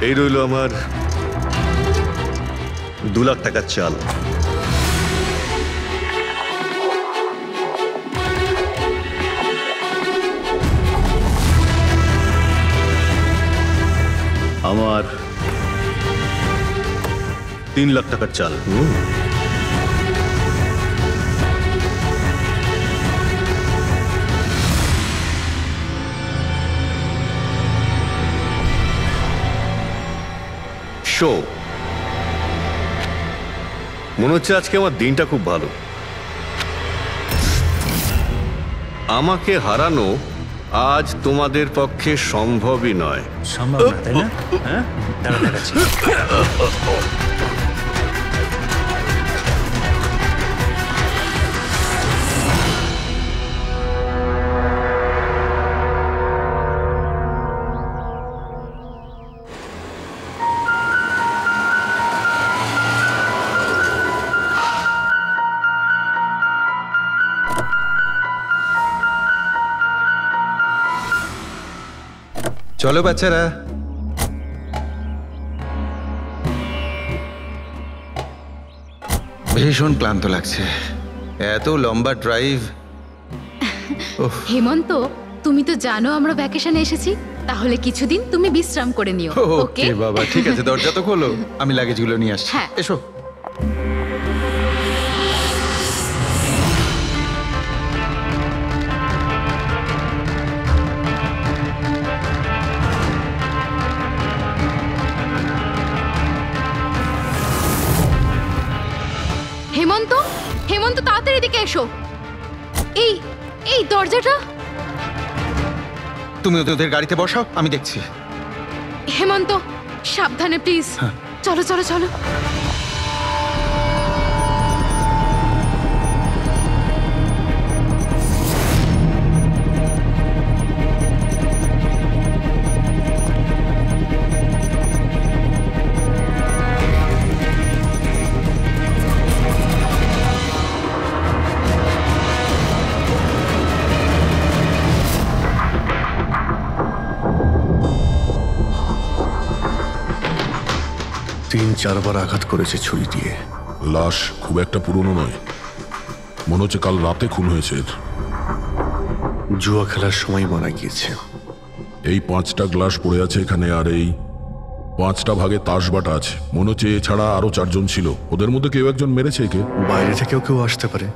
এই রইল আমার 2 লাখ টাকার চাল। আমার 3 লাখ টাকার চাল। শো, মনে হচ্ছে আজকে আমার দিনটা খুব ভালো। আমাকে হারানো আজ তোমাদের পক্ষে সম্ভবই নয়। সম্ভব না, তাই না? হ্যাঁ, দাঁড়া দেখাচ্ছি। চলো বাচ্চারা, ভীষণ ক্লান্ত লাগছে, এত লম্বা ড্রাইভ। হেমন্ত, তুমি তো জানো আমরা ভ্যাকেশনে এসেছি, তাহলে কিছুদিন তুমি বিশ্রাম করে নিও। ওকে বাবা, ঠিক আছে, দরজা তো খোলো, আমি লাগেজগুলো নিয়ে আসছি। হ্যাঁ। এসো। হেমন্ত, হেমন্ত তাড়াতাড়ি এদিকে এসো। এই এই দরজাটা। তুমি ওদের গাড়িতে বসাও, আমি দেখছি। হেমন্ত সাবধানে প্লিজ। চলো চলো চলো। তিন চারবার আঘাত করেছে ছুরি দিয়ে। লাশ খুব একটা পুরনো নয়, মনে হচ্ছে কাল রাতে খুন হয়েছে। জুয়া খেলার সময় মারা গিয়েছে। এই 5টা গ্লাস পড়ে আছে এখানে, আর এই 5টা ভাগে তাস বাটা আছে। মনে হচ্ছে এছাড়া আরো 4 জন ছিল, ওদের মধ্যে কেউ একজন মেরেছে একে। বাইরে থেকেও কেউ আসতে পারে।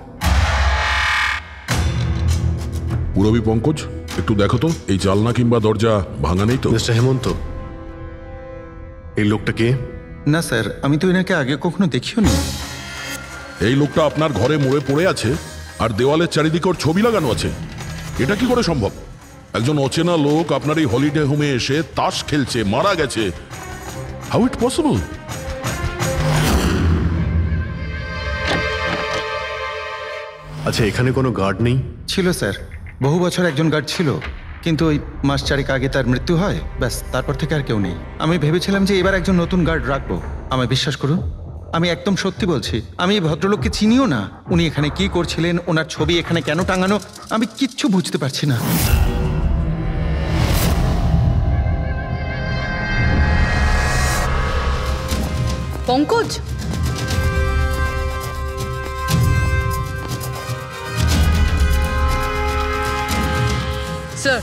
পুরবী পঙ্কজ, একটু দেখো তো এই জালনা কিংবা দরজা ভাঙা নেই তো? মিস্টার হেমন্ত, এই লোকটা কে? না স্যার, আমি তো এনাকে আগে কখনো দেখিও নি। এই লোকটা আপনার ঘরে মরে পড়ে আছে, আর দেওয়ালের চারিদিকে ওর ছবি লাগানো আছে। এটা কি করে সম্ভব? একজন অচেনা লোক আপনার এই হলিডে হোমে এসে তাস খেলছে, মারা গেছে। How it possible? আচ্ছা, এখানে কোনো গার্ড নেই? ছিল স্যার, বহু বছর একজন গার্ড ছিল, কিন্তু ওই মাস 4 আগে তার মৃত্যু হয়, ব্যাস তারপর থেকে আর কেউ নেই। আমি ভেবেছিলাম যে এবার একজন নতুন গার্ড রাখবো। আমায় বিশ্বাস করুন, আমি একদম সত্যি বলছি, আমি এই ভদ্রলোককে চিনিও না। উনি এখানে কি করছিলেন, ওনার ছবি এখানে কেন টাঙানো, আমি কিচ্ছু বুঝতে পারছি না। পঙ্কজ, স্যার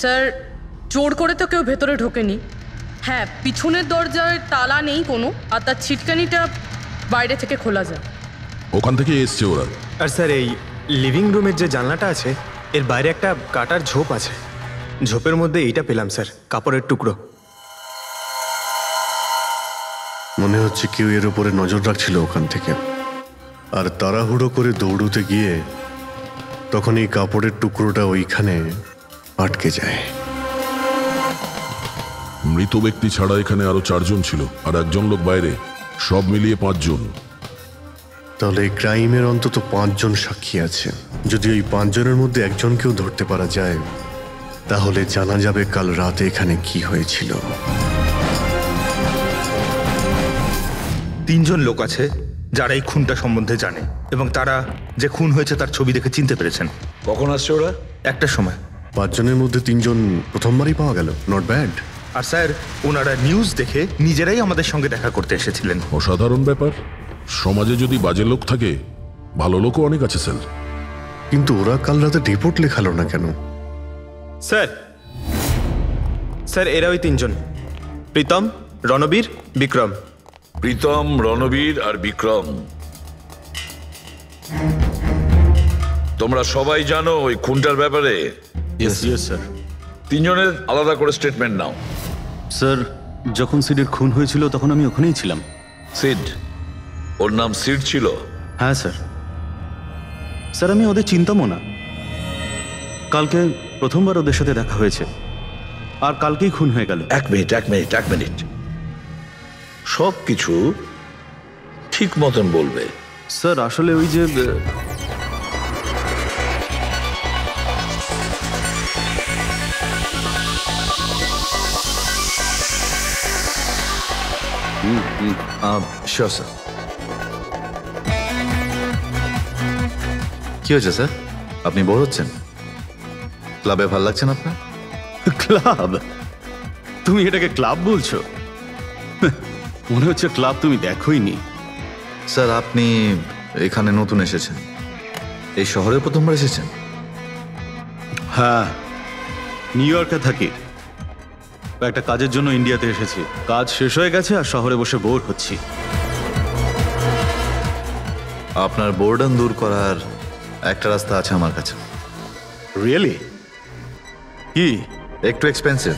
স্যার, জোর করে তো কেউ ভেতরে ঢোকেনি। হ্যাঁ, পিছনের দরজায় তালা নেই কোনো, আর তার ছিটকানিটা বাইরে থেকে খোলা যায়। ওখান থেকে এসছে ওরা। আর স্যার, এই লিভিং রুমের যে জানলাটা আছে, এর বাইরে একটা কাটার ঝোপ আছে। ঝোপের মধ্যে এইটা পেলাম স্যার, কাপড়ের টুকরো। মনে হচ্ছে কেউ এর উপরে নজর রাখছিল ওখান থেকে, আর তাড়াহুড়ো করে দৌড়তে গিয়ে তখন এই কাপড়ের টুকরোটা ওইখানে আটকে যায়। মৃত ব্যক্তি ছাড়া এখানে আরো 4 জন ছিল, আর একজন লোক বাইরে, সব মিলিয়ে 5 জন। তাহলে এই ক্রাইমের অন্তত 5 জন সাক্ষী আছে। যদি ওই 5 জনের মধ্যে একজনকেও ধরতে পারা যায়, তাহলে জানা যাবে কাল রাতে এখানে কি হয়েছিল। 3 জন লোক আছে যারা এই খুনটা সম্বন্ধে জানে, এবং তারা যে খুন হয়েছে তার ছবি দেখে চিনতে পেরেছেন। কখন আসছে ওরা? একটা সময়। 5 জনের মধ্যে 3 জন প্রথমবারই পাওয়া গেল, নট ব্যাড। আর স্যার ওনারা নিউজ দেখে নিজেরাই আমাদের সঙ্গে দেখা করতে এসেছিলেন। অসাধারণ ব্যাপার। সমাজে যদি বাজে লোক থাকে, ভালো লোকও অনেক আছে স্যার। কিন্তু ওরা কাল রাতে রিপোর্ট লেখালো না কেন? স্যার স্যার এরা ওই তিনজন, প্রীতম, রণবীর, বিক্রম। প্রীতম, রণবীর আর বিক্রম, তোমরা সবাই জানো ওই খুনটার ব্যাপারে? স্যার। তিনজনের আলাদা করে স্টেটমেন্ট নাও। স্যার, যখন সিডের খুন হয়েছিল তখন আমি ওখানেই ছিলাম। সিড, ওর নাম সিড ছিল? হ্যাঁ স্যার। স্যার, আমি ওদের চিনতামও না। কালকে প্রথমবার ওদের সাথে দেখা হয়েছে, আর কালকেই খুন হয়ে গেল। এক মিনিট, সব কিছু ঠিক মতন বলবে। স্যার, আসলে ওই যে শিওর স্যার। কি হয়েছে স্যার? আপনি বোর হচ্ছেন? ক্লাবে ভালো লাগছে না আপনার? ক্লাব? তুমি এটাকে ক্লাব বলছো? মনে হচ্ছে ক্লাব তুমি দেখোইনি। স্যার, আপনি এখানে নতুন এসেছেন, এই শহরে প্রথমবার এসেছেন? হ্যাঁ, নিউ ইয়র্কে থাকি। একটা কাজের জন্য ইন্ডিয়াতে এসেছি। কাজ শেষ হয়ে গেছে আর শহরে বসে বোর হচ্ছি। আপনার বোর্ডন দূর করার একটা রাস্তা আছে আমার কাছে। রিয়েলি? কি? একটু এক্সপেন্সিভ।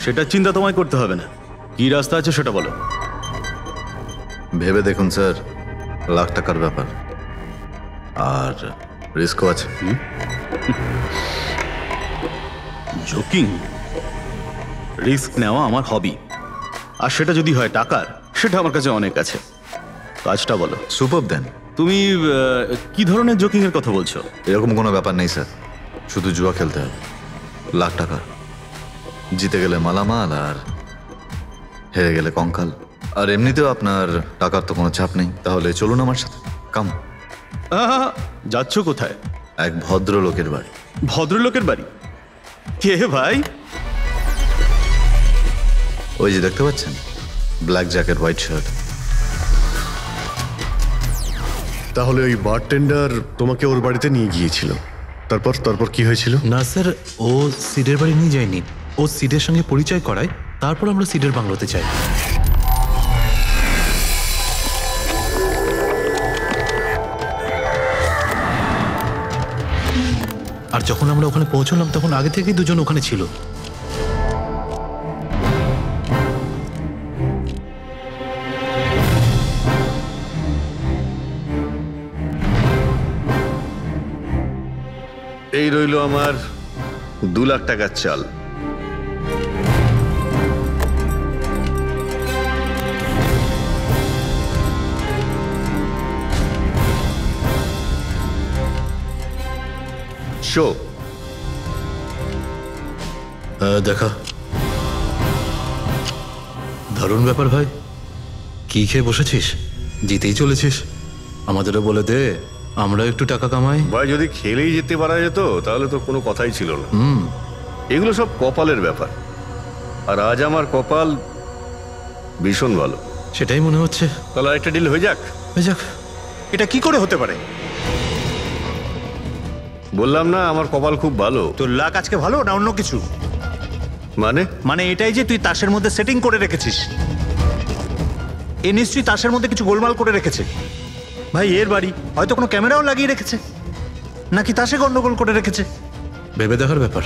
সেটা চিন্তা তোমায় করতে হবে না। কি রাস্তা আছে সেটা বলো। ভেবে দেখুন স্যার, লাখ টাকার ব্যাপার, আর রিস্কও আছে। জোকিং? রিস্ক নেওয়া আমার হবি, আর সেটা যদি হয় টাকার, সেটা আমার কাছে অনেক আছে। কাজটা বলো। সুপার দেন। তুমি কি ধরনের জোকিং এর কথা বলছো? এরকম কোনো ব্যাপার নেই স্যার, শুধু জুয়া খেলতে হবে। লাখ টাকা, জিতে গেলে মালামাল, আর হেরে গেলে কঙ্কাল। আর এমনিতেও আপনার টাকার তো কোনো চাপ নেই। তাহলে চলুন আমার সাথে, কাম। যাচ্ছ কোথায়? এক ভদ্রলোকের বাড়ি। ভদ্রলোকের বাড়ি? কে ভাই? ওই যে দেখতে পাচ্ছেন, ব্ল্যাক জ্যাকেট, হোয়াইট শার্ট। তাহলে ওই বারটেন্ডার তোমাকে ওর বাড়িতে নিয়ে গিয়েছিল, তারপর কি হয়েছিল? না স্যার, ও সিডের বাড়ি নিয়ে যায়নি। ও সিডের সঙ্গে পরিচয় করায়, তারপর আমরা সিডের বাংলোতে যাই। আর যখন আমরা ওখানে পৌঁছলাম তখন আগে থেকেই দুজন ওখানে ছিল। এই রইল আমার 2 লাখ টাকার চাল। শো দেখা। দারুণ ব্যাপার ভাই। কি খেয়ে বসেছিস? জিতেই চলেছিস। আমাদেরও বলে দে, আমরা একটু টাকা কামাই। ভাই, যদি খেলেই যেতে পারা যেত তাহলে তো কোনো কথাই ছিল না। এগুলো সব কপালের ব্যাপার, আর আজ আমার কপাল ভীষণ ভালো। সেটাই মনে হচ্ছে। তাহলে আরেকটা ডিল হয়ে যাক। হয়ে যাক। এটা কি করে হতে পারে? বললাম না আমার কপাল খুব ভালো। তোর লাক আজকে ভালো না অন্য কিছু? মানে এটাই যে তুই তাসের মধ্যে সেটিং করে রেখেছিস। এ নিশ্চয়ই তাসের মধ্যে কিছু গোলমাল করে রেখেছে। ভাই, এর বাড়ি হয়তো কোনো ক্যামেরাও লাগিয়ে রেখেছে, নাকি তাসে গন্ডগোল করে রেখেছে। ভেবে দেখার ব্যাপার।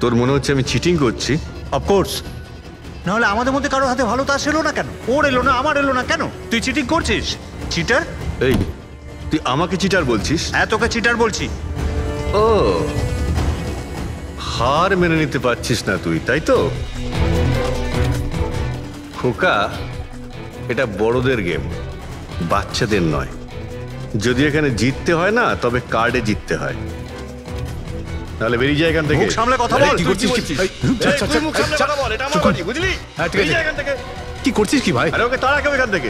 তোর মনে হচ্ছে আমি চিটিং করছি? অফকোর্স, নাহলে আমাদের মধ্যে কারো হাতে ভালো তাস এলো না কেন? ওর এলো না, আমার এলো না কেন? তুই চিটিং করছিস? চিটার? এই, তুই আমাকে চিটার বলছিস? হ্যাঁ, তোকে চিটার বলছি। ও, হার মেনে নিতে পারছিস না তুই, তাই তো? খোকা, এটা বড়দের গেম, বাচ্চাদের নয়। যদি এখানে জিততে হয় না, তবে কার্ডে জিততে হয়। তাহলে বেরিয়ে যায় এখান থেকে। মুখ সামলে কথা বল। কি করছিস? তুই মুখ সামলে কথা বল, এটা আমার বাড়ি, বুঝলি? বেরিয়ে যায় এখান থেকে। কি করছিস কি ভাই? আরে ওকে তাড়া কেউ এখান থেকে।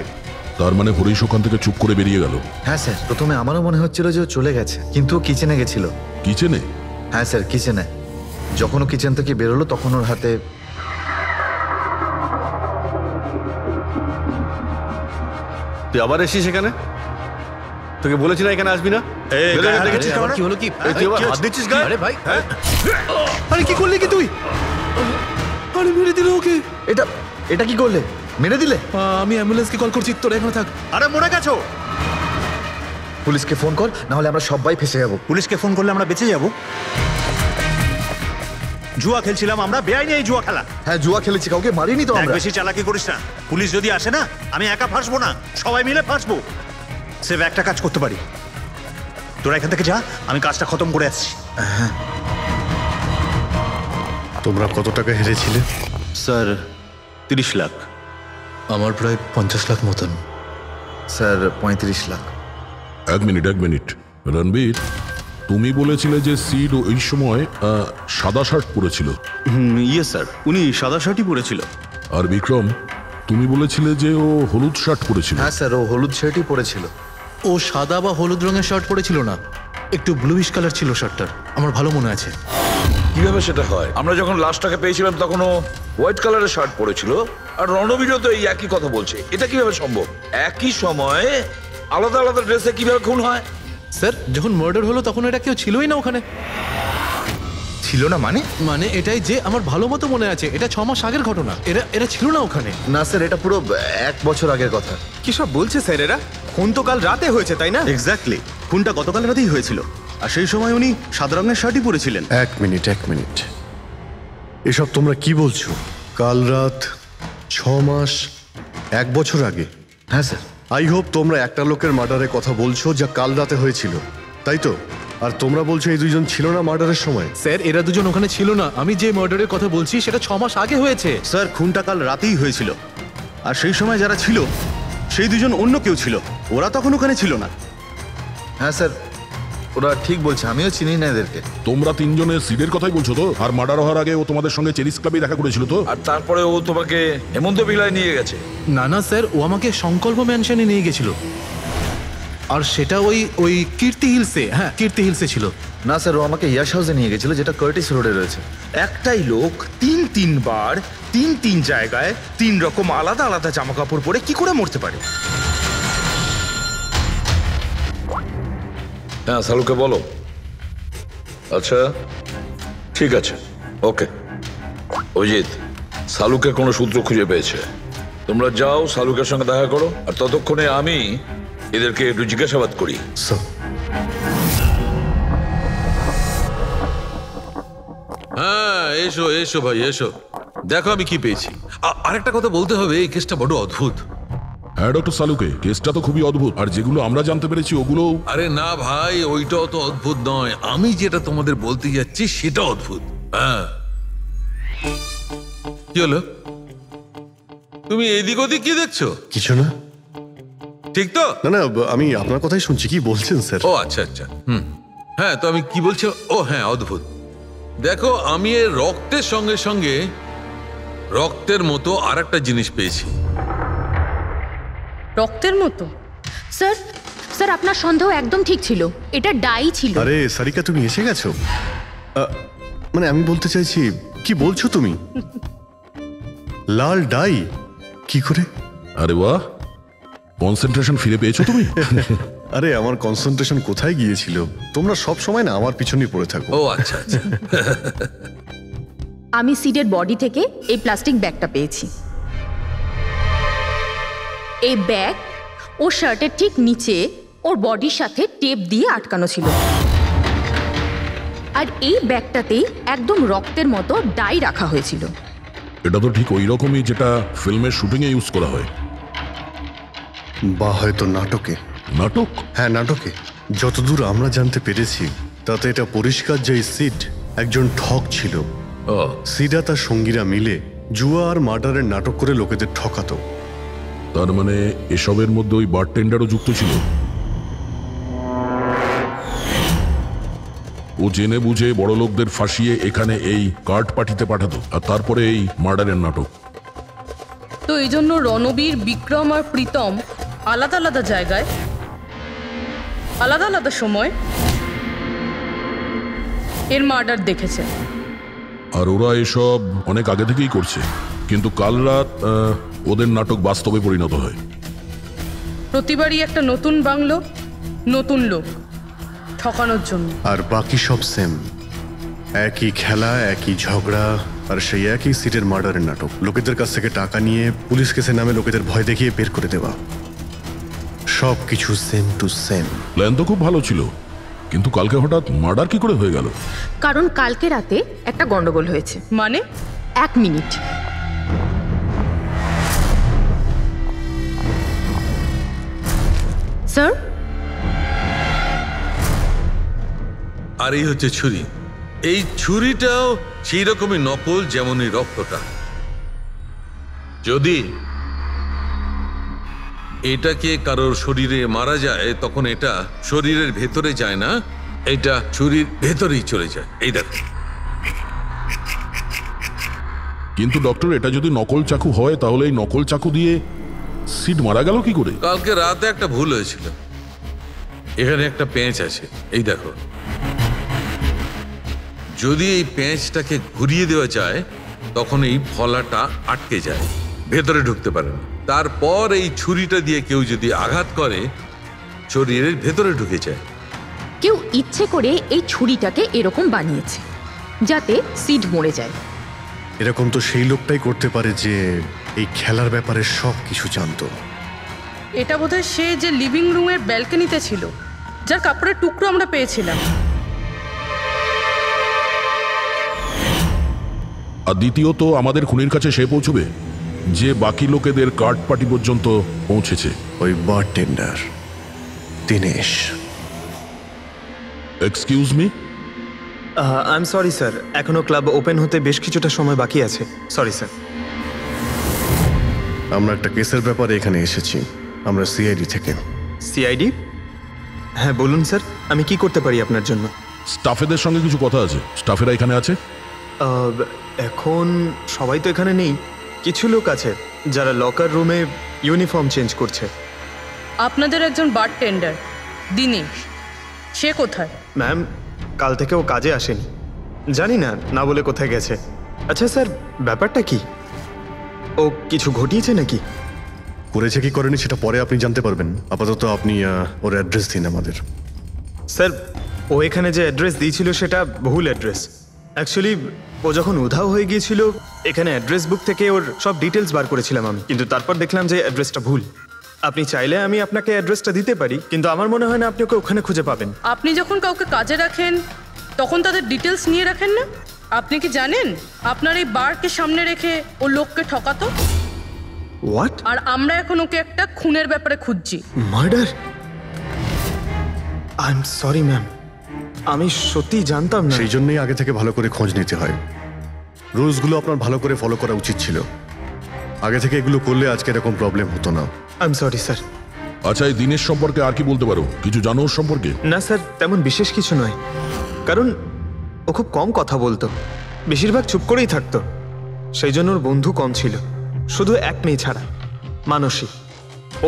তার মানে হরিশ ওখান থেকে চুপ করে বেরিয়ে গেল? হ্যাঁ স্যার, প্রথমে আমারও মনে হচ্ছিল যে ও চলে গেছে, কিন্তু ও কিচেনে গেছিল। কিচেনে? হ্যাঁ স্যার, কিচেনে। যখন ও কিচেন থেকে বেরোলো তখন ওর হাতে তুই আবার এসিস এখানে? তোকে বলেছি না এখানে আসবি না? দেখেছিস কি হলো? কি তুই আবার হাত দিচ্ছিস গায়ে? আরে ভাই, আরে কি করলি কি তুই? আরে মেরে দিল ওকে। এটা এটা কি করলে? মেরে দিলে? আমি অ্যাম্বুলেন্সকে কল করছি, তোরা এখানে থাক। আরে মরে গেছো? পুলিশকে ফোন কর, না হলে আমরা সবাই ফেসে যাবো। পুলিশকে ফোন করলে আমরা বেঁচে যাব? জুয়া খেলছিলাম আমরা, বেআইনি এই জুয়া খেলা। হ্যাঁ জুয়া খেলেছি, কাউকে মারিনি তো আমরা। বেশি চালাকি করিস না, পুলিশ যদি আসে না আমি একা ফাঁসবো না, সবাই মিলে ফাঁসবো। সেভ একটা কাজ করতে পারি, তোরা এখান থেকে যা, আমি কাজটা খতম করে আসছি। তোমরা কত টাকা হেরেছিলে? স্যার 30 লাখ। আমার প্রায় 50 লাখ মতন। স্যার 35 লাখ। এক মিনিট রণবীর, তুমি বলেছিলে যে সিড ওই সময় সাদা শার্ট পরেছিল। ইয়ে স্যার, উনি সাদা শার্টই পরেছিল। আর বিক্রম, তুমি বলেছিলে যে ও হলুদ শার্ট পরেছিল। হ্যাঁ স্যার, ও হলুদ শার্টই পরেছিল। ও সাদা বা হলুদ রঙের শার্ট পরেছিল না, একটু ব্লুইশ কালার ছিল শার্টটার, আমার ভালো মনে আছে। কিভাবে সেটা হয়? আমরা যখন লাশটাকে পেয়েছিলাম তখন ও হোয়াইট কালারের শার্ট পরেছিল, আর রণবীরও তো এই একই কথা বলছে। এটা কিভাবে সম্ভব? একই সময়ে আলাদা আলাদা ড্রেসে কিভাবে খুন হয়? স্যার, যখন মার্ডার হলো তখন এটা কেউ ছিলই না ওখানে। ছিল না মানে এটাই যে আমার ভালো মতো মনে আছে, এটা 6 মাস আগের ঘটনা। এরা ছিল না ওখানে। না স্যার, এটা পুরো 1 বছর আগের কথা। কি সব বলছে স্যার এরা? খুন তো কাল রাতে হয়েছে, তাই না? এক্স্যাক্টলি, খুনটা গতকাল রাতেই হয়েছিল, আর সেই সময় উনি সাদা রঙের শার্টই পরেছিলেন। এক মিনিট, এসব তোমরা কি বলছো? কাল রাত, 6 মাস, 1 বছর আগে? হ্যাঁ স্যার। আই হোপ তোমরা একটা লোকের মার্ডারের কথা বলছো যা কাল রাতে হয়েছিল, তাই তো? আর তোমরা বলছো এই দুইজন ছিল না মার্ডারের সময়? স্যার, এরা দুজন ওখানে ছিল না। আমি যে মার্ডারের কথা বলছি সেটা 6 মাস আগে হয়েছে। স্যার, খুনটা কাল রাতেই হয়েছিল, আর সেই সময় যারা ছিল সেই দুজন অন্য কেউ ছিল, ওরা তখন ওখানে ছিল না। হ্যাঁ স্যার, ওরা ঠিক বলছে, আমিও চিনি না এদেরকে। তোমরা তিনজনের সিডের কথাই বলছো তো? আর মার্ডার হওয়ার আগে ও তোমাদের সঙ্গে চেরিস ক্লাবে দেখা করেছিল তো? আর তারপরে ও তোমাকে হেমন্ত বিলায় নিয়ে গেছে? না স্যার, ও আমাকে সংকল্প ম্যানশনে নিয়ে গেছিল, আর সেটা ওই কীর্তি হিলসে। হ্যাঁ, কীর্তি হিলসে ছিল। না স্যার, ও আমাকে ইয়াশ হাউসে নিয়ে গেছিল, যেটা কার্টিস রোডে রয়েছে। একটাই লোক 3 বার 3 জায়গায় 3 রকম আলাদা আলাদা জামা কাপড় পরে কি করে মরতে পারে? হ্যাঁ, সালুকে বলো। আচ্ছা ঠিক আছে, ওকে। অজিত, সালুকে কোনো সূত্র খুঁজে পেয়েছে, তোমরা যাও সালুকের সঙ্গে দেখা করো, আর ততক্ষণে আমি এদেরকে একটু জিজ্ঞাসাবাদ করি। হ্যাঁ, এসো ভাই, এসো। দেখো আমি কি পেয়েছি। আরেকটা কথা বলতে হবে, এই কেসটা বড় অদ্ভুত। হ্যাঁ ডক্টর সালুকে, কেসটা তো খুবই অদ্ভুত, আর যেগুলো আমরা জানতে পেরেছি ওগুলো। আরে না ভাই, ওইটাও তো অদ্ভুত নয়, আমি যেটা তোমাদের বলতে যাচ্ছি সেটা অদ্ভুত। হ্যাঁ, কি হলো? তুমি এদিক ওদিক কি দেখছো? কিছু না। ঠিক তো? না, আমি আপনার কথাই শুনছি। কি বলছেন স্যার? ও আচ্ছা, হ্যাঁ, তো আমি কি বলছি? ও হ্যাঁ, অদ্ভুত। দেখো, আমি এর রক্তের সঙ্গে সঙ্গে রক্তের মতো আর একটা জিনিস পেয়েছি। রক্তের মতো? স্যার আপনার সন্দেহ একদম ঠিক ছিল, এটা ডাই ছিল। আরে সারিকা, তুমি এসে গেছো? মানে আমি বলতে চাইছি, কি বলছো তুমি? লাল ডাই? কি করে? আরে বাহ, কনসেন্ট্রেশন ফিরে পেয়েছো তুমি? আরে আমার কনসেন্ট্রেশন কোথায় গিয়েছিল? তোমরা সব সময় না আমার পিছনেই পড়ে থাকো। ও আচ্ছা। আমি সিডের বডি থেকে এই প্লাস্টিক ব্যাগটা পেয়েছি। এই ব্যাগ ওর শার্টের ঠিক নিচে ওর বডির সাথে টেপ দিয়ে আটকানো ছিল, আর এই ব্যাগটাতেই একদম রক্তের মতো ডাই রাখা হয়েছিল। এটা তো ঠিক ওই রকমই যেটা ফিল্মের শুটিং এ ইউজ করা হয়, বা হয়তো নাটকে। নাটক? হ্যাঁ, নাটকে। যতদূর আমরা জানতে পেরেছি তাতে এটা পরিষ্কার যে সিড একজন ঠক ছিল। সিডা তার সঙ্গীরা মিলে জুয়া আর মার্ডারের নাটক করে লোকেদের ঠকাতো। তার মানে এসবের মধ্যে ওই বারটেন্ডারও যুক্ত ছিল। ও জেনে বুঝে বড় লোকদের ফাঁসিয়ে এখানে এই কার্ড পার্টিতে পাঠাতো, আর তারপরে এই মার্ডারের নাটক। তো এই জন্য রণবীর, বিক্রম আর প্রীতম আলাদা আলাদা জায়গায় আলাদা আলাদা সময় এর মার্ডার দেখেছে। আর ওরা এসব অনেক আগে থেকেই করছে, কিন্তু কাল রাত ওদের নাটক বাস্তবে পরিণত হয়। প্রতিবারই একটা নতুন বাংলো, নতুন লোক ঠকানোর জন্য। আর বাকি সব সেম, একই খেলা, একই ঝগড়া, আর সেই একই সিটের মার্ডারের নাটক। লোকেদের কাছ থেকে টাকা নিয়ে পুলিশ কেসে নামে লোকেদের ভয় দেখিয়ে বের করে দেওয়া, সব কিছু সেম টু সেম। প্ল্যান তো খুব ভালো ছিল, কিন্তু কালকে হঠাৎ মার্ডার কি করে হয়ে গেল? কারণ কালকে রাতে একটা গন্ডগোল হয়েছে। মানে? 1 মিনিট। স্যার, আর এই হচ্ছে ছুরি। এই ছুরিটাও সেই রকমই নকল যেমনই রক্তটা। যদি এটাকে কারোর শরীরে মারা যায় তখন এটা শরীরের ভেতরে যায় না, এটা ছুরির ভেতরেই চলে যায়। এই দেখো। কিন্তু ডক্টর, এটা যদি নকল চাকু হয় তাহলে এই নকল চাকু দিয়ে সিড মারা গেল কি করে? কালকে রাতে একটা ভুল হয়েছিল। এখানে একটা পেঁচ আছে, এই দেখো। যদি এই পেঁচটাকে ঘুরিয়ে দেওয়া যায় তখন এই ফলাটা আটকে যায়, ভেতরে ঢুকতে পারে না। তারপর এই ছুরিটা দিয়ে কেউ যদি আঘাত করে শরীরের ভেতরে ঢুকে যায়। কেউ ইচ্ছে করে এই ছুরিটাকে এরকম বানিয়েছে যাতে সিড মরে যায়। এরকম তো সেই লোকটাই করতে পারে যে এই খেলার ব্যাপারে সব কিছু জানতো। এটা বোধহয় সে যে লিভিং রুমের ব্যালকনিতে ছিল, যার কাপড়ের টুকরো আমরা পেয়েছিলাম। আর দ্বিতীয়ত, আমাদের খুনির কাছে সে পৌঁছবে যে বাকি লোকেদের কার্ড পার্টি পর্যন্ত পৌঁছেছে। ওই bartender Dinesh. Excuse me? I am sorry sir, এখনো ক্লাব ওপেন হতে বেশ কিছুটা সময় বাকি আছে। Sorry sir. আমরা একটা কেসের ব্যাপারে এখানে এসেছি, আমরা সিআইডি থেকে। সিআইডি? হ্যাঁ বলুন স্যার, আমি কি করতে পারি আপনার জন্য? স্টাফেদের সঙ্গে কিছু কথা আছে। স্টাফেরা এখানে আছে? এখন সবাই তো এখানে নেই, কিছু লোক আছে যারা লকার রুমে ইউনিফর্ম চেঞ্জ করছে। আপনাদের একজন বারটেন্ডার দিনেশ, সে কোথায়? ম্যাম, কাল থেকে ও কাজে আসেনি, জানি না না বলে কোথায় গেছে। আচ্ছা স্যার, ব্যাপারটা কি? ও কিছু ঘটিয়েছে নাকি? করেছে কি করেনি সেটা পরে আপনি জানতে পারবেন। আপাতত আপনি ওর অ্যাড্রেস দিন আমাদের। স্যার, ও এখানে যে অ্যাড্রেস দিয়েছিল সেটা ভুল অ্যাড্রেস। অ্যাকচুয়ালি ও যখন উধাও হয়ে গিয়েছিল এখানে অ্যাড্রেস বুক থেকে ওর সব ডিটেলস বার করেছিলাম আমি, কিন্তু তারপর দেখলাম যে অ্যাড্রেসটা ভুল। আপনি চাইলে আমি আপনাকে অ্যাড্রেসটা দিতে পারি, কিন্তু আমার মনে হয় না আপনি ওকে ওখানে খুঁজে পাবেন। আপনি যখন কাউকে কাজে রাখেন তখন তাদের ডিটেলস নিয়ে রাখেন না? আপনি কি জানেন আপনার এই বারকে সামনে রেখে ও লোককে ঠকাতো? হোয়াট? আর আমরা এখন ওকে একটা খুনের ব্যাপারে খুঁজছি। Murder? I am sorry ma'am, আমি সত্যি জানতাম না। সেই জন্যই আগে থেকে ভালো করে খোঁজ নিতে হয়। রুলসগুলো আপনার ভালো করে ফলো করা উচিত ছিল। আগে থেকে এগুলো করলে আজকে এরকম প্রবলেম হতো না। I am sorry sir. আচ্ছা, এই দিনের সম্পর্কে আর কি বলতে পারো? কিছু জানো ওর সম্পর্কে? না স্যার, তেমন বিশেষ কিছু নয়, কারণ ও খুব কম কথা বলতো, বেশিরভাগ চুপ করেই থাকতো। সেই জন্য ওর বন্ধু কম ছিল, শুধু এক মেয়ে ছাড়া, মানসী।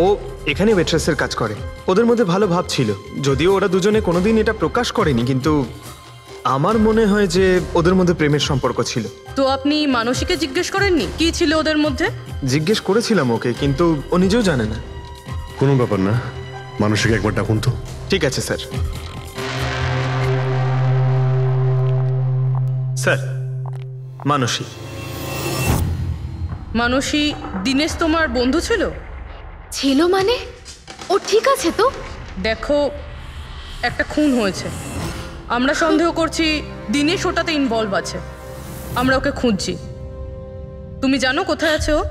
ও এখানে ওয়েট্রেসের কাজ করে। ওদের মধ্যে ভালো ভাব ছিল, যদিও ওরা দুজনে কোনোদিন এটা প্রকাশ করেনি, কিন্তু আমার মনে হয় যে ওদের মধ্যে প্রেমের সম্পর্ক ছিল। তো আপনি মানসীকে জিজ্ঞেস করেননি কি ছিল ওদের মধ্যে? জিজ্ঞেস করেছিলাম ওকে, কিন্তু ও নিজেও জানে না। কোনো ব্যাপার না, মানসীকে একবার ডাকুন তো। ঠিক আছে স্যার। স্যার, মানসী। মানসী, দিনেশ তোমার বন্ধু ছিল? ছিল মানে? ও ঠিক আছে তো? দেখো, একটা খুন হয়েছে, আমরা সন্দেহ করছি দিনেশ ওটাতে ইনভলভ আছে। আমরা ওকে খুঁজছি। তুমি জানো কোথায় আছে ও?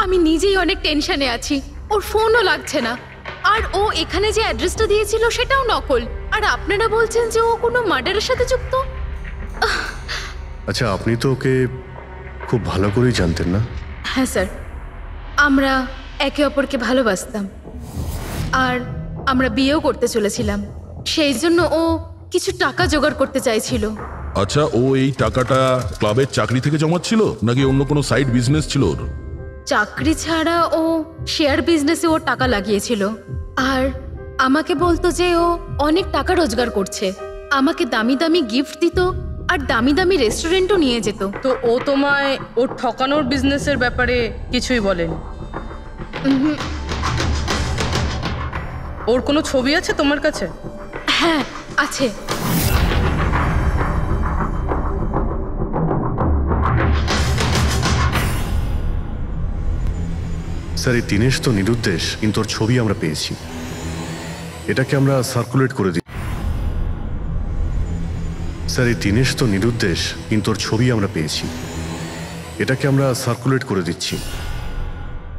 আমি নিজেই অনেক টেনশনে আছি, ওর ফোনও লাগছে না। আর ও এখানে যে অ্যাড্রেসটা দিয়েছিল সেটাও নকল। আর আপনারা বলছেন যে ও কোনো মার্ডারের সাথে যুক্ত? আচ্ছা, আপনি তো ওকে খুব ভালো করেই জানতেন না? হ্যাঁ স্যার, আমরা একে অপরকে ভালোবাসতাম আর আমরা বিয়েও করতে চলেছিলাম। সেই জন্য ও কিছু টাকা জোগাড় করতে চাইছিল। আচ্ছা, ও এই টাকাটা ক্লাবের চাকরি থেকে জমাচ্ছিল নাকি অন্য কোনো সাইড বিজনেস ছিল ওর? চাকরি ছাড়া ও শেয়ার বিজনেসে ও টাকা লাগিয়েছিল। আর আমাকে বলতো যে ও অনেক টাকা রোজগার করছে, আমাকে দামি দামি গিফট দিত আর দামি দামি রেস্টুরেন্টও নিয়ে যেত। তো ও তোমায় ওর ঠকানোর বিজনেসের ব্যাপারে কিছুই বলেনি? ওর কোনো ছবি আছে তোমার কাছে? হ্যাঁ আছে। স্যার এই দীনেশ তো নিরুদ্দেশ, কিন্তু ওর ছবি আমরা পেয়েছি। এটাকে আমরা সার্কুলেট করে দিই। স্যার এই দীনেশ তো নিরুদ্দেশ, কিন্তু ওর ছবি আমরা পেয়েছি। এটাকে আমরা সার্কুলেট করে দিচ্ছি।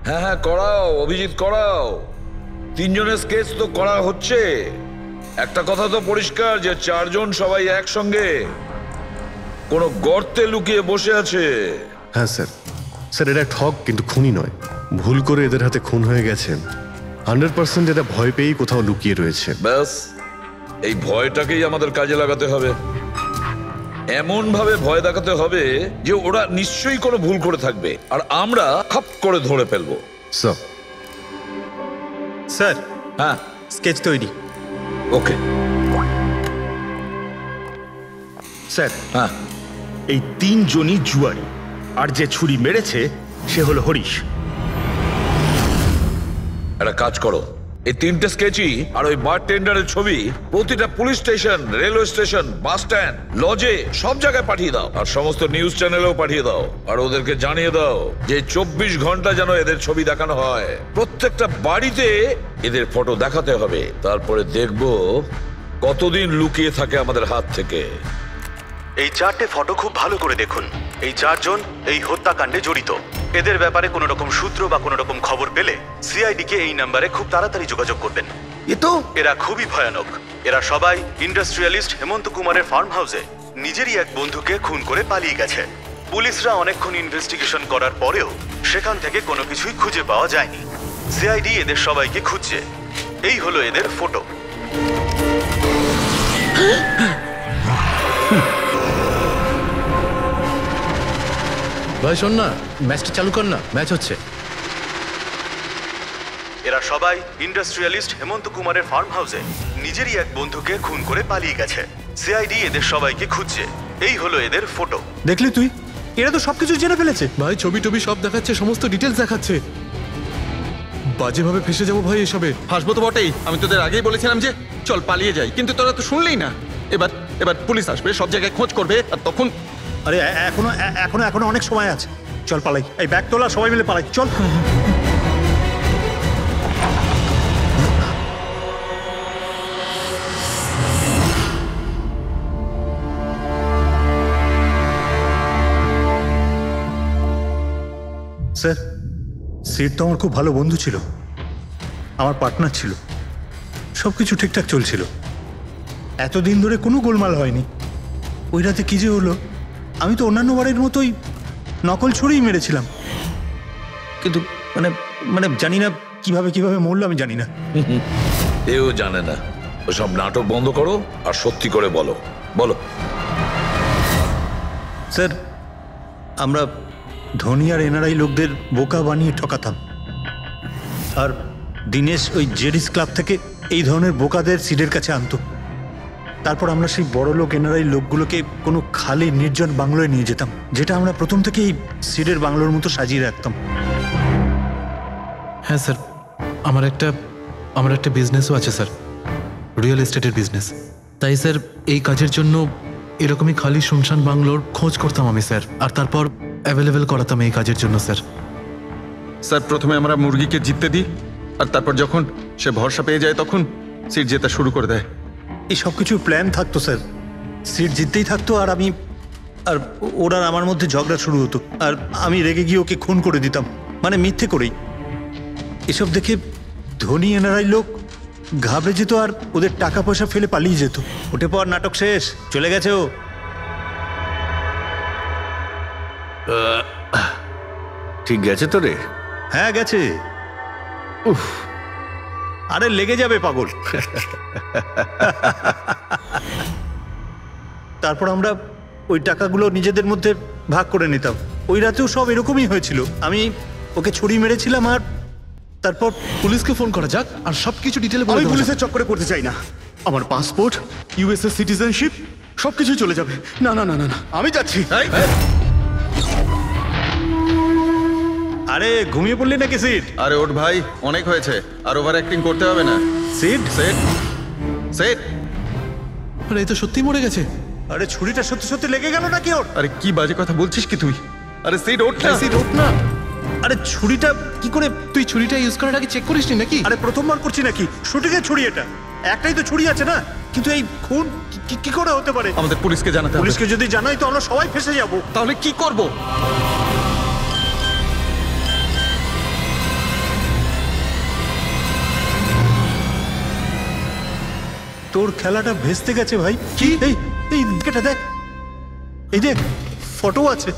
হ্যাঁ হ্যাঁ করাও অভিজিৎ, করাও। 3 জনের স্কেচ তো করা হচ্ছে। একটা কথা তো পরিষ্কার যে 4 জন সবাই একসঙ্গে কোনো গর্তে লুকিয়ে বসে আছে। হ্যাঁ স্যার। স্যার এরা ঠক কিন্তু খুনি নয়। ভুল করে এদের হাতে খুন হয়ে গেছে। 100% এরা ভয় পেয়েই কোথাও লুকিয়ে রয়েছে। ব্যাস এই ভয়টাকেই আমাদের কাজে লাগাতে হবে। এমন ভাবে ভয় দেখাতে হবে যে ওরা নিশ্চয়ই কোনো ভুল করে থাকবে আর আমরা খপ করে ধরে ফেলবো। স্যার হ্যাঁ স্কেচ তৈরি। ওকে স্যার হ্যাঁ এই 3 জনই জুয়ারি, আর যে ছুরি মেরেছে সে হলো হরিশ। একটা কাজ করো, এই 3টে স্কেচই আর ওই বারটেন্ডারের ছবি প্রতিটা police station, railway station, bus stand, লজে সব জায়গায় পাঠিয়ে দাও। আর সমস্ত নিউজ চ্যানেলেও পাঠিয়ে দাও। আর ওদেরকে জানিয়ে দাও যে 24 ঘন্টা যেন এদের ছবি দেখানো হয়। প্রত্যেকটা বাড়িতে এদের ফটো দেখাতে হবে। তারপরে দেখবো কতদিন লুকিয়ে থাকে আমাদের হাত থেকে। এই 4টে ফটো খুব ভালো করে দেখুন। এই 4 জন এই হত্যাকাণ্ডে জড়িত। এদের ব্যাপারে কোনো রকম সূত্র বা কোনো রকম খবর পেলে সিআইডি কে এই নাম্বারে খুব তাড়াতাড়ি যোগাযোগ করবেন। এরা খুবই ভয়ানক। এরা সবাই ইন্ডাস্ট্রিয়ালিস্ট হেমন্ত কুমারের ফার্ম হাউসে নিজেরই এক বন্ধুকে খুন করে পালিয়ে গেছে। পুলিশরা অনেকক্ষণ ইনভেস্টিগেশন করার পরেও সেখান থেকে কোনো কিছুই খুঁজে পাওয়া যায়নি। সিআইডি এদের সবাইকে খুঁজছে। এই হলো এদের ফটো। ভাই শোন না, ম্যাচটা চালু কর না, ম্যাচ হচ্ছে। এরা সবাই ইন্ডাস্ট্রিয়ালিস্ট হেমন্ত কুমারের ফার্ম হাউসে নিজেরই এক বন্ধুকে খুন করে পালিয়ে গেছে। সিআইডি এদের সবাইকে খুঁজছে। এই হলো এদের ফটো। দেখলি তুই, এরা তো সবকিছু জেনে ফেলেছে। ভাই ছবি টবি সব দেখাচ্ছে, সমস্ত ডিটেলস দেখাচ্ছে। বাজেভাবে ফেসে যাবো ভাই এসবে। হাসবো তো বটেই। আমি তোদের আগেই বলেছিলাম যে চল পালিয়ে যাই, কিন্তু তোরা তো শুনলেই না। এবার পুলিশ আসবে, সব জায়গায় খোঁজ করবে, আর তখন আরে এখনো অনেক সময় আছে। চল পালাই, এই ব্যাগ তোলা, সবাই মিলে পালাই, চল। স্যার সিট তো আমার খুব ভালো বন্ধু ছিল, আমার পার্টনার ছিল, সবকিছু ঠিকঠাক চলছিল। এতদিন ধরে কোনো গোলমাল হয়নি। ওই রাতে কি যে হলো, আমি তো অন্যান্য বারের মতোই নকল ছুরিই মেরেছিলাম, কিন্তু মানে জানি না কিভাবে মরলো, আমি জানি না। এও জানে না। ওসব নাটক বন্ধ করো আর সত্যি করে বলো। স্যার আমরা ধনী আর এনআরআই লোকদের বোকা বানিয়ে ঠকাতাম, আর দীনেশ ওই জেডিস ক্লাব থেকে এই ধরনের বোকাদের সিডের কাছে আনতো। তারপর আমরা সেই বড় লোক এনআরআই লোকগুলোকে কোনো খালি নির্জন বাংলোয় নিয়ে যেতাম, যেটা আমরা প্রথম থেকেই সিডের বাংলোর মতো সাজিয়ে রাখতাম। হ্যাঁ স্যার, আমার একটা বিজনেসও আছে স্যার, রিয়েল এস্টেটের বিজনেস। তাই স্যার এই কাজের জন্য এরকমই খালি শুনশান বাংলোর খোঁজ করতাম আমি স্যার, আর তারপর অ্যাভেলেবেল করাতাম এই কাজের জন্য স্যার। প্রথমে আমরা মুরগিকে জিততে দিই, আর তারপর যখন সে ভরসা পেয়ে যায় তখন সিট জেতা শুরু করে দেয়। এই সব কিছু প্ল্যান থাকতো স্যার, সিট জিততেই থাকতো, আর ওরা আমার মধ্যে ঝগড়া শুরু হতো, আর আমি রেগে গিয়ে ওকে খুন করে দিতাম, মানে মিথ্যে করেই। এসব দেখে ধনী এনআরআই লোক ঘাবড়ে যেত আর ওদের টাকা পয়সা ফেলে পালিয়ে যেত। ওঠে পর নাটক শেষ, চলে গেছে ও। ঠিক গেছে তো রে? হ্যাঁ গেছে। উফ, আরে লেগে যাবে পাগল। তারপর আমরা ওই টাকাগুলো নিজেদের মধ্যে ভাগ করে নিতাম। ওই রাতেও সব এরকমই হয়েছিল। আমি ওকে ছুরি মেরেছিলাম, আর তারপর পুলিশকে ফোন করা যাক আর সবকিছু ডিটেইলে বলে আমি দেওয়া যাক। পুলিশের চক্করে পড়তে চাই না। আমার পাসপোর্ট, ইউএসএ সিটিজেনশিপ সবকিছু চলে যাবে। না না না না না, আমি যাচ্ছি। আরে ঘুমিয়ে পড়লি নাকি সিড? আরে ওঠ ভাই, অনেক হয়েছে, আর ওভার অ্যাক্টিং করতে হবে না। Seed set set. আরে এই তো সত্যি মরে গেছে। আরে ছুরিটা সত্যি সত্যি লেগে গেল নাকি ওর? আরে কি বাজে কথা বলছিস কি তুই? আরে সিট ওঠ না, সিট ওঠ না। আরে ছুরিটা কি করে? তুই ছুরিটা ইউজ করার আগে চেক করিসনি নাকি? আরে প্রথমবার করছি নাকি? শুটিংয়ের ছুরি এটা, একটাই তো ছুরি আছে না, কিন্তু এই খুন কি করে হতে পারে? আমাদের পুলিশকে জানাতে হবে। পুলিশকে যদি জানাই তো আমরা সবাই ফেঁসে যাব। তাহলে কি করব? তোর খেলাটা ভেস্তে গেছে ভাই। কি? এই এই এটা দেখ, এই দেখ ফটো আছে।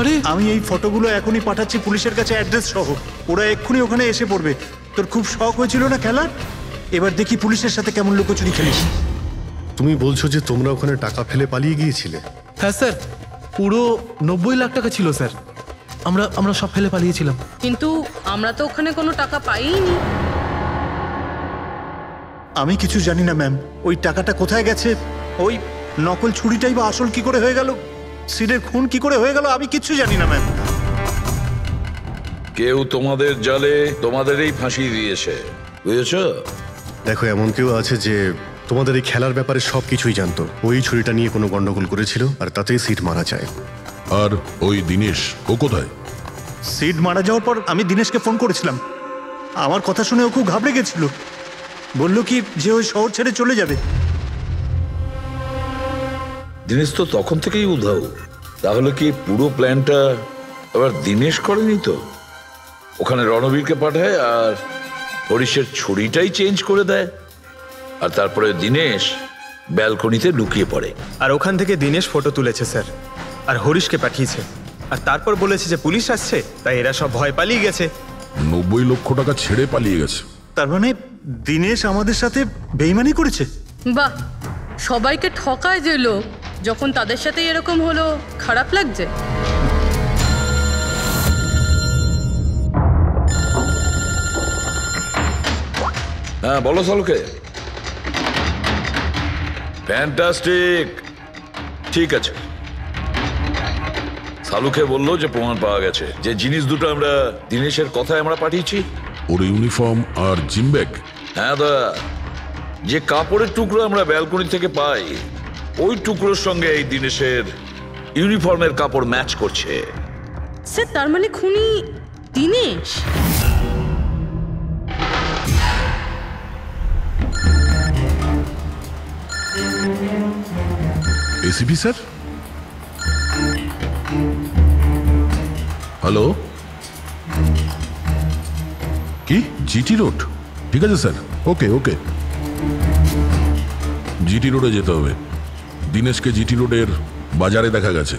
আরে আমি এই ফটোগুলো এখনই পাঠাচ্ছি পুলিশের কাছে অ্যাড্রেস সহ, ওরা এক্ষুনি ওখানে এসে পড়বে। তোর খুব শখ হয়েছিল না খেলার, এবার দেখি পুলিশের সাথে কেমন লুকোচুরি খেলিস। তুমি বলছো যে তোমরা ওখানে টাকা ফেলে পালিয়ে গিয়েছিলে? হ্যাঁ স্যার, পুরো 90 লাখ টাকা ছিল স্যার। আমরা সব ফেলে পালিয়েছিলাম। কিন্তু আমরা তো ওখানে কোনো টাকা পাইনি। আমি কিছু জানি না ম্যাম, ওই টাকাটা কোথায় গেছে, ওই নকল ছুরিটাই বা আসল কি করে হয়ে গেল, সিডের খুন কি করে হয়ে গেল, আমি কিচ্ছু জানি না ম্যাম। কেউ তোমাদের জালে তোমাদেরই ফাঁসি দিয়েছে, বুঝেছ? দেখো, এমন কেউ আছে যে তোমাদের এই খেলার ব্যাপারে সবকিছুই জানতো। ওই ছুরিটা নিয়ে কোনো গন্ডগোল করেছিল আর তাতেই সিট মারা যায়। আর ওই দিনেশ, ও কোথায়? সিড মারা যাওয়ার পর আমি দিনেশকে ফোন করেছিলাম, আমার কথা শুনে ও খুব ঘাবড়ে গেছিল, বললো কি যে ওই শহর ছেড়ে চলে যাবে। দিনেশ তো তখন থেকেই উধাও। তাহলে কি পুরো প্ল্যানটা আবার দিনেশ করেনি তো? ওখানে রণবীরকে পাঠায় আর হরিশের ছুরিটাই চেঞ্জ করে দেয়, আর তারপরে দিনেশ ব্যালকনিতে লুকিয়ে পড়ে। আর ওখান থেকে দিনেশ ফটো তুলেছে স্যার, আর হরিশকে পাঠিয়েছে, আর তারপর বলেছে যে পুলিশ আসছে, তাই এরা সব ভয় পালিয়ে গেছে। 90 লক্ষ টাকা ছেড়ে পালিয়ে গেছে। তার মানে দিনেশ আমাদের সাথে বেইমানি করেছে? বাহ, সবাইকে ঠকায় যে লোক, যখন তাদের সাথে এরকম হলো খারাপ লাগছে। হ্যাঁ বলো সালুকে। ফ্যান্টাস্টিক, ঠিক আছে। সালুকে বললো যে প্রমাণ পাওয়া গেছে, যে জিনিস দুটো আমরা দিনেশের কথায় আমরা পাঠিয়েছি, ওর ইউনিফর্ম আর জিম ব্যাগ। হ্যাঁ দা, যে কাপড়ের টুকরো আমরা ব্যালকনি থেকে পাই, ওই টুকরোর সঙ্গে এই দিনেশের ইউনিফর্মের কাপড় ম্যাচ করছে। স্যার, তার মানে খুনি দিনেশ? ACP sir, hello. কি জিটি রোড? ঠিক আছে স্যার, ওকে ওকে। জিটি রোডে যেতে হবে। দিনেশকে জিটি রোডের বাজারে দেখা গেছে।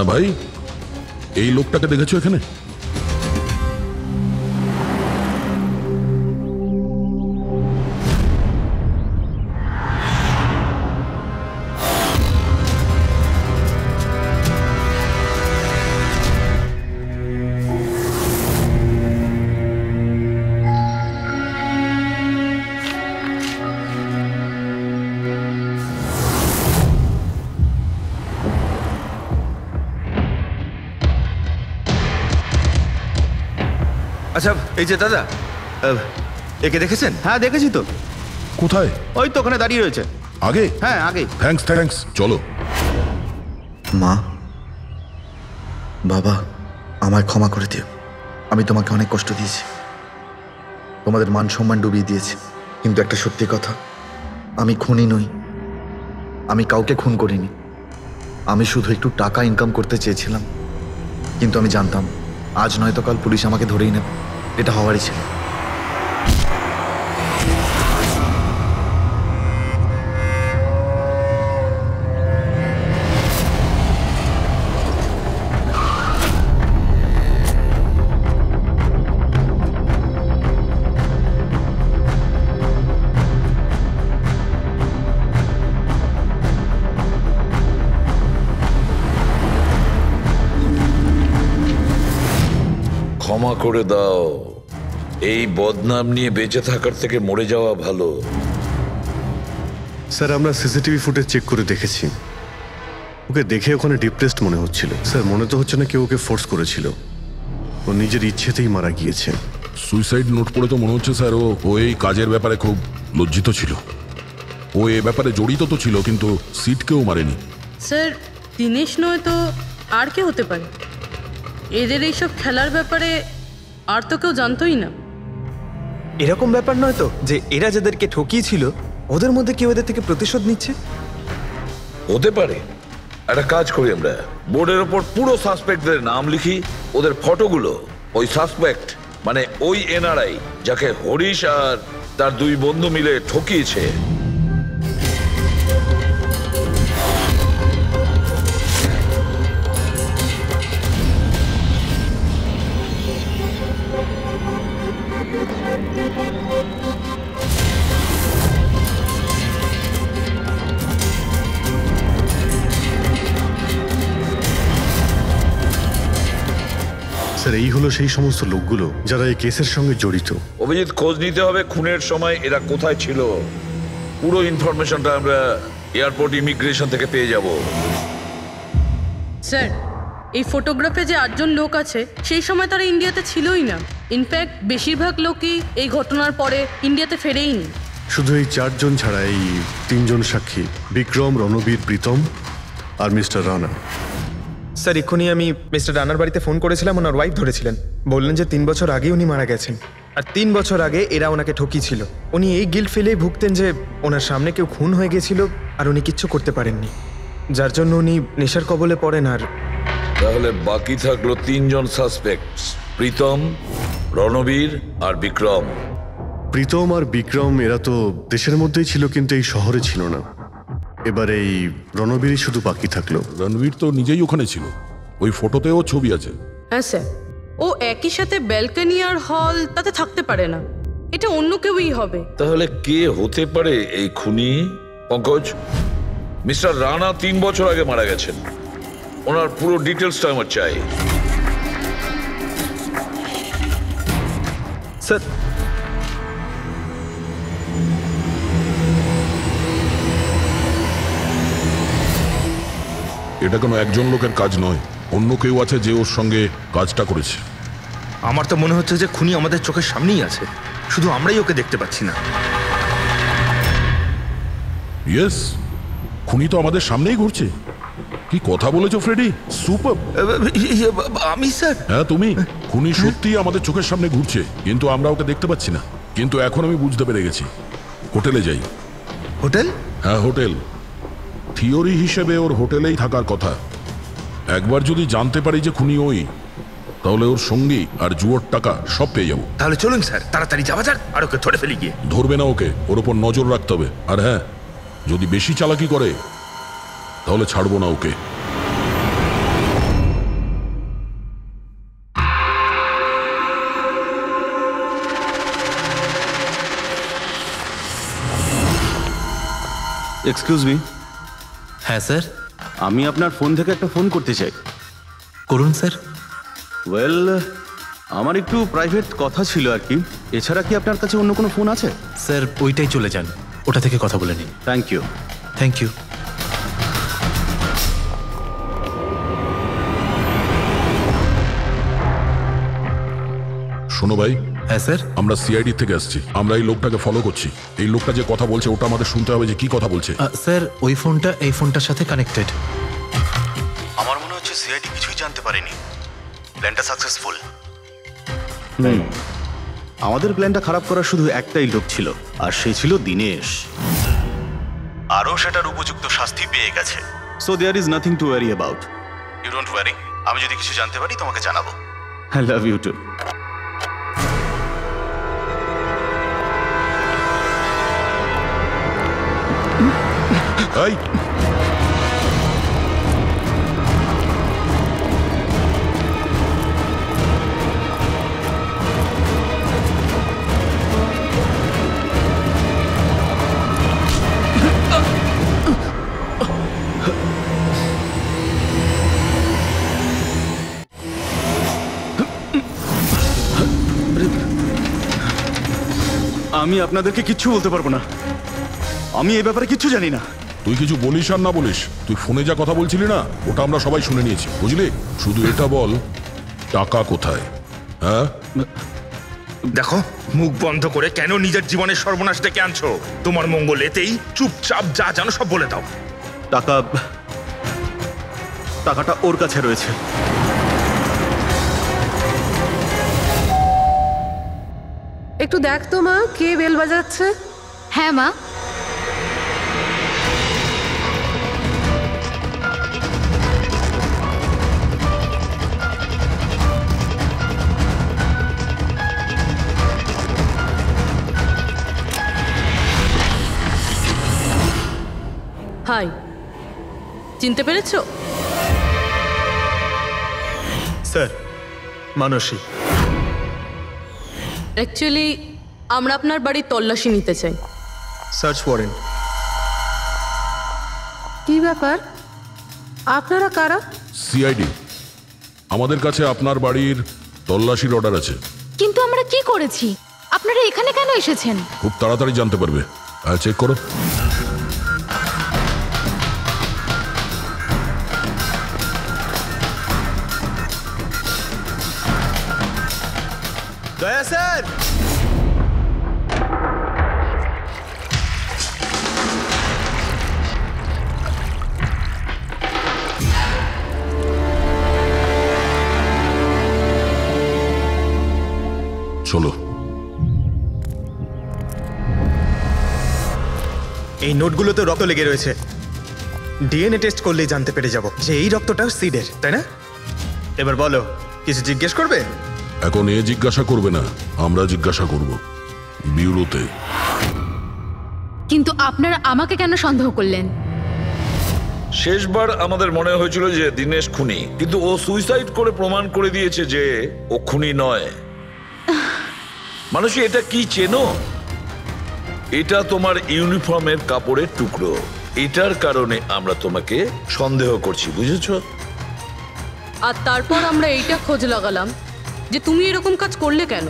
ভাই, এই লোকটাকে দেখেছো এখানে? আচ্ছা, এই যে দাদা, একে দেখেছেন? হ্যাঁ দেখেছি তো। কোথায়? ওই তো ওখানে দাঁড়িয়ে রয়েছে। আগে? হ্যাঁ আগে। থ্যাঙ্কস থ্যাঙ্কস, চলো। মা, বাবা, আমায় ক্ষমা করে দিও। আমি তোমাকে অনেক কষ্ট দিয়েছি, তোমাদের মান সম্মান ডুবিয়ে দিয়েছি। কিন্তু একটা সত্যি কথা, আমি খুনি নই, আমি কাউকে খুন করিনি। আমি শুধু একটু টাকা ইনকাম করতে চেয়েছিলাম, কিন্তু আমি জানতাম আজ নয়তো কাল পুলিশ আমাকে ধরেই নেবে। এটা হওয়ারই ছিল। ক্ষমা করে দাও। এই বদনাম নিয়ে বেঁচে থাকার থেকে মরে যাওয়া ভালো। স্যার আমরা সিসিটিভি ফুটেজ চেক করে দেখেছি, ওকে দেখে ওখানে ডিপ্রেসড মনে হচ্ছিল। স্যার মনে তো হচ্ছে না কেউ ওকে ফোর্স করেছিল, ও নিজের ইচ্ছেতেই মারা গিয়েছে। সুইসাইড নোট পড়ে তো মনে হচ্ছে স্যার ও এই কাজের ব্যাপারে খুব লজ্জিত ছিল। ও এ ব্যাপারে জড়িত তো ছিল, কিন্তু সিটকেও মারেনি। স্যার দীনেশ নয় তো আর কে হতে পারে? এদের এইসব খেলার ব্যাপারে আর তো কেউ জানতোই না। এরকম ব্যাপার নয় তো যে এরা যাদেরকে ঠকিয়েছিল ওদের মধ্যে কেউ এদের থেকে প্রতিশোধ নিচ্ছে? হতে পারে। একটা কাজ করি, আমরা বোর্ডের ওপর পুরো সাসপেক্টদের নাম লিখি, ওদের ফটোগুলো ওই সাসপেক্ট মানে ওই এনআরআই যাকে হরিশ আর তার দুই বন্ধু মিলে ঠকিয়েছে স্যার এই হলো সেই সমস্ত লোকগুলো যারা এই কেসের সঙ্গে জড়িত। অভিজিৎ, খোঁজ নিতে হবে খুনের সময় এরা কোথায় ছিল। পুরো ইনফরমেশনটা আমরা এয়ারপোর্ট ইমিগ্রেশন থেকে পেয়ে যাব। স্যার এই ফটোগ্রাফে যে 8 জন লোক আছে সেই সময় তারা ইন্ডিয়াতে ছিলই না। ইনফ্যাক্ট বেশিরভাগ লোকই এই ঘটনার পরে ইন্ডিয়াতে ফেরেইনি। শুধু এই 4 জন ছাড়া এই 3 জন সাক্ষী, বিক্রম, রণবীর, প্রীতম আর মিস্টার রানা। স্যার এক্ষুনি আমি মিস্টার রানার বাড়িতে ফোন করেছিলাম, ওনার ওয়াইফ ধরেছিলেন, বললেন যে 3 বছর আগে উনি মারা গেছেন আর 3 বছর আগে এরা ওনাকে ঠকিয়েছিল। উনি এই গিল্ট ফিলেই ভুগতেন যে ওনার সামনে কেউ খুন হয়ে গেছিল আর উনি কিচ্ছু করতে পারেননি, যার জন্য উনি নেশার কবলে পড়েন। আর তাহলে বাকি থাকলো 3 জন সাসপেক্ট, প্রীতম, রণবীর আর বিক্রম। প্রীতম আর বিক্রম এরা তো দেশের মধ্যেই ছিল কিন্তু এই শহরে ছিল না। এবার এই রণবীরই শুধু বাকি থাকলো। রণবীর তো নিজেই ওখানে ছিল, ওই ফটোতেও ছবি আছে। হ্যাঁ স্যার, ও একই সাথে ব্যালকনি আর হল তাতে থাকতে পারে না, এটা অন্য কেউই হবে। তাহলে কে হতে পারে এই খুনি? পঙ্কজ, মিস্টার রানা 3 বছর আগে মারা গেছেন, ওনার পুরো ডিটেলসটা আমার চাই। স্যার এটা কোনো একজন লোকের কাজ নয়, অন্য কেউ আছে যে ওর সঙ্গে কাজটা করেছে। আমার তো মনে হচ্ছে যে খুনি আমাদের চোখের সামনেই আছে, শুধু আমরাই ওকে দেখতে পাচ্ছি না। ইয়েস, খুনি তো আমাদের সামনেই ঘুরছে। কি কথা বলেছো ফ্রেডি, সুপার। আমি স্যার? হ্যাঁ তুমি। খুনি সত্যিই আমাদের চোখের সামনে ঘুরছে, কিন্তু আমরা ওকে দেখতে পাচ্ছি না। কিন্তু এখন আমি বুঝতে পেরে গেছি। হোটেলে যাই। হোটেল? হ্যাঁ হোটেল। থিওরি হিসেবে ওর হোটেলেই থাকার কথা। একবার যদি জানতে পারি যে খুনি ওই, তাহলে ওর সঙ্গী আর জুয়োর টাকা সব পেয়ে যাবো। তাহলে চলুন স্যার, তাড়াতাড়ি যাওয়া যাক আর ওকে ধরে ফেলি গিয়ে। ধরবে না ওকে, ওর ওপর নজর রাখতে হবে। আর হ্যাঁ, যদি বেশি চালাকি করে তাহলে ছাড়বো না ওকে। Excuse me. হ্যাঁ স্যার। আমি আপনার ফোন থেকে একটা ফোন করতে চাই। করুন স্যার। ওয়েল, আমার একটু প্রাইভেট কথা ছিল আর কি। এছাড়া কি আপনার কাছে অন্য কোনো ফোন আছে? স্যার ওইটাই চলে যান, ওটা থেকে কথা বলে নিন। Thank you. Thank you. শোনো ভাই। হ্যাঁ স্যার। আমরা সিআইডি থেকে আসছি, আমরা এই লোকটাকে ফলো করছি। এই লোকটা যে কথা বলছে ওটা আমাদের শুনতে হবে যে কি কথা বলছে। স্যার ওই ফোনটা এই ফোনটার সাথে কানেক্টেড। আমার মনে হচ্ছে সিআইডি কিছুই জানতে পারেনি, প্ল্যানটা সাকসেসফুল। আমাদের প্ল্যানটা খারাপ করার শুধু একটাই লোক ছিল, আর সে ছিল দীনেশ। আরও সেটার উপযুক্ত শাস্তি পেয়ে গেছে। So there is nothing to worry about. You don't worry, আমি যদি কিছু জানতে পারি তোমাকে জানাবো। I love you too. এই আমি আপনাদেরকে কিচ্ছু বলতে পারবো না, আমি এই ব্যাপারে কিচ্ছু জানি না। তুই কিছু বলিস আর না বলিস, তুই ফোনে যা কথা বলছিলি না ওটা আমরা সবাই শুনে নিয়েছি, বুঝলি? শুধু এটা বল, টাকা কোথায়? হ্যাঁ, দেখো, মুখ বন্ধ করে কেন নিজের জীবনের সর্বনাশ ডেকে আনছো? তোমার মঙ্গল এতেই, চুপচাপ যা জানো সব বলে দাও। টাকাটা ওর কাছে রয়েছে। একটু দেখ তো মা, কে বেল বাজাচ্ছে? হ্যাঁ মা। হাই, চিনতে পেরেছো? স্যার, মানসী। অ্যাকচুয়ালি আমরা আপনার বাড়ির তল্লাশি নিতে চাই। Search warrant. কি ব্যাপার, আপনারা কারা? সিআইডি, আমাদের কাছে আপনার বাড়ির তল্লাশির অর্ডার আছে। কিন্তু আমরা কি করেছি? আপনারা এখানে কেন এসেছেন? খুব তাড়াতাড়ি জানতে পারবে। চেক করো। দয়া স্যার, চলো। এই নোটগুলোতে রক্ত লেগে রয়েছে। ডিএনএ টেস্ট করলেই জানতে পেরে যাব যে এই রক্তটা সিডের, তাই না? এবার বলো, কিছু জিজ্ঞেস করবে? এখন এ জিজ্ঞাসা করবে না, আমরা জিজ্ঞাসা করব বিউরোতে। কিন্তু আপনারা আমাকে কেন সন্দেহ করলেন? শেষবার আমাদের মনে হয়েছিল যে দিনেশ খুনি, কিন্তু ও সুইসাইড করে প্রমাণ করে দিয়েছে যে ও খুনি নয়। মানুষ এটা কি চেনো? এটা তোমার ইউনিফর্মের কাপড়ের টুকরো। এটার কারণে আমরা তোমাকে সন্দেহ করছি, বুঝেছো? আর তারপর আমরা এইটা খোঁজ লাগালাম যে তুমি এরকম কাজ করলে কেন।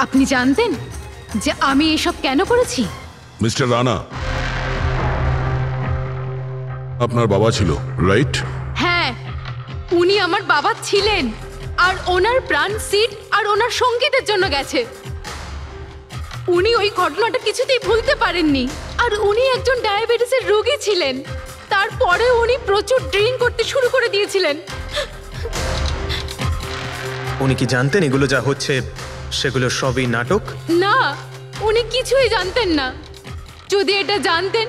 আপনি জানতেন যে আমি এসব কেন করেছি? মিস্টার রানা, আপনার বাবা ছিল, রাইট? হ্যাঁ, উনি আমার বাবা ছিলেন, আর ওনার প্রাণ সিড আর ওনার সঙ্গীতের জন্য গেছে। উনি ওই ঘটনাটা কিছুতেই ভুলতে পারেননি। আর উনি একজন ডায়াবেটিসের রোগী ছিলেন। তারপরে উনি প্রচুর ড্রিঙ্ক করতে শুরু করে দিয়েছিলেন। উনি কি জানতেন এগুলো যা হচ্ছে সেগুলো সবই নাটক? না, উনি কিছুই জানতেন না। যদি এটা জানতেন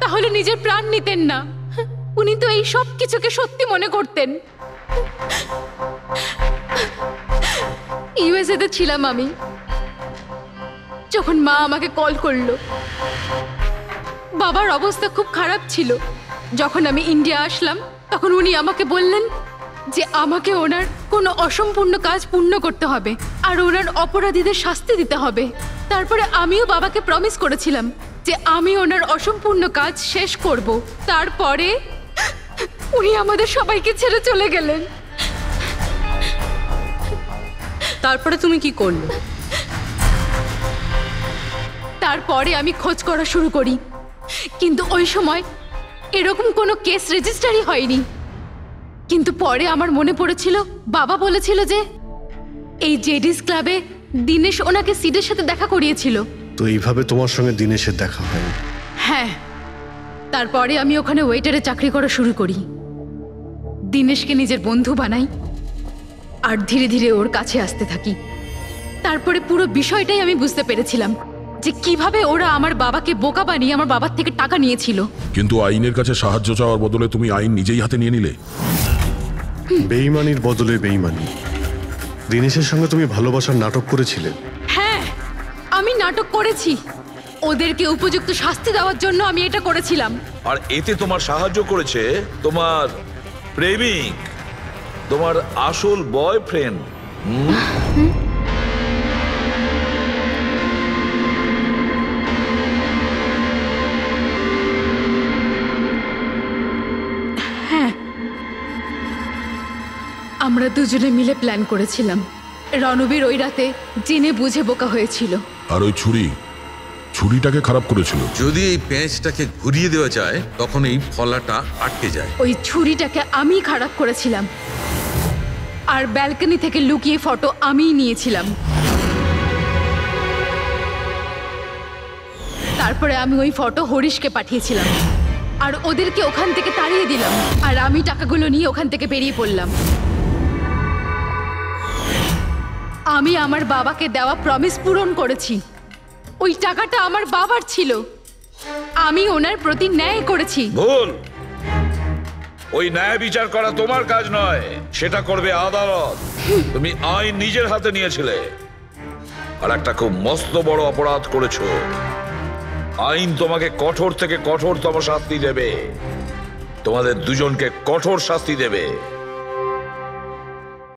তাহলে নিজের প্রাণ নিতেন না। উনি তো এই সব কিছুকে সত্যি মনে করতেন। ইউএসএতে ছিলাম আমি, যখন মা আমাকে কল করলো। বাবার অবস্থা খুব খারাপ ছিল। যখন আমি ইন্ডিয়া আসলাম তখন উনি আমাকে বললেন যে আমাকে ওনার কোনো অসম্পূর্ণ কাজ পূর্ণ করতে হবে আর ওনার অপরাধীদের শাস্তি দিতে হবে। তারপরে আমিও বাবাকে প্রমিস করেছিলাম যে আমি ওনার অসম্পূর্ণ কাজ শেষ করব। তারপরে উনি আমাদের সবাইকে ছেড়ে চলে গেলেন। তারপরে তুমি কি করলে? তারপরে আমি খোঁজ করা শুরু করি, কিন্তু ওই সময় এরকম কোনো কেস রেজিস্টারই হয়নি। কিন্তু পরে আমার মনে পড়েছিল বাবা বলেছিল যে এই জেডিস ক্লাবে দিনেশ ওনাকে সিডের সাথে দেখা করিয়েছিল। তো এইভাবে তোমার সঙ্গে দিনেশের দেখা হয়? হ্যাঁ, তারপরে আমি ওখানে ওয়েটারে চাকরি করা শুরু করি। দিনেশকে নিজের বন্ধু বানাই আর ধীরে ধীরে ওর কাছে আসতে থাকি। তারপরে পুরো বিষয়টাই আমি বুঝতে পেরেছিলাম যে কিভাবে ওরা আমার বাবাকে বোকা বানিয়ে আমার বাবার থেকে টাকা নিয়েছিল। কিন্তু আইনের কাছে সাহায্য চাওয়ার বদলে তুমি আইন নিজেই হাতে নিয়ে নিলে। বেইমানির বদলে বেইমানি। দিনেশের সঙ্গে তুমি ভালোবাসার নাটক করেছিলে। হ্যাঁ, আমি নাটক করেছি। ওদেরকে উপযুক্ত শাস্তি দেওয়ার জন্য আমি এটা করেছিলাম। আর এতে তোমার সাহায্য করেছে তোমার প্রেমিক, তোমার আসল বয়ফ্রেন্ড। হ্যাঁ, আমরা দুজনে মিলে প্ল্যান করেছিলাম। রণবীর ওই রাতে জেনে বুঝে বোকা হয়েছিল। আর ওই ছুরি ছুরিটাকে খারাপ করেছিল? যদি এই পেঁচটাকে ঘুরিয়ে দেওয়া যায় তখন এই ফলাটা আটকে যায়। ওই ছুরিটাকে আমি খারাপ করেছিলাম, আর ব্যালকনি থেকে লুকিয়ে ফটো আমিই নিয়েছিলাম। তারপরে আমি ওই ফটো হরিশকে পাঠিয়েছিলাম, আর ওদেরকে ওখান থেকে তাড়িয়ে দিলাম, আর আমি টাকাগুলো নিয়ে ওখান থেকে বেরিয়ে পড়লাম। আমি আমার বাবাকে দেওয়া প্রমিস পূরণ করেছি। ওই টাকাটা আমার বাবার ছিল, আমি ওনার প্রতি ন্যায় করেছি। ভুল। ওই ন্যায় বিচার করা তোমার কাজ নয়, সেটা করবে আদালত। তুমি আইন নিজের হাতে নিয়েছিলে, আর একটা খুব মস্ত বড় অপরাধ করেছো। আইন তোমাকে কঠোর থেকে কঠোরতম শাস্তি দেবে, তোমাদের দুজনকে কঠোর শাস্তি দেবে।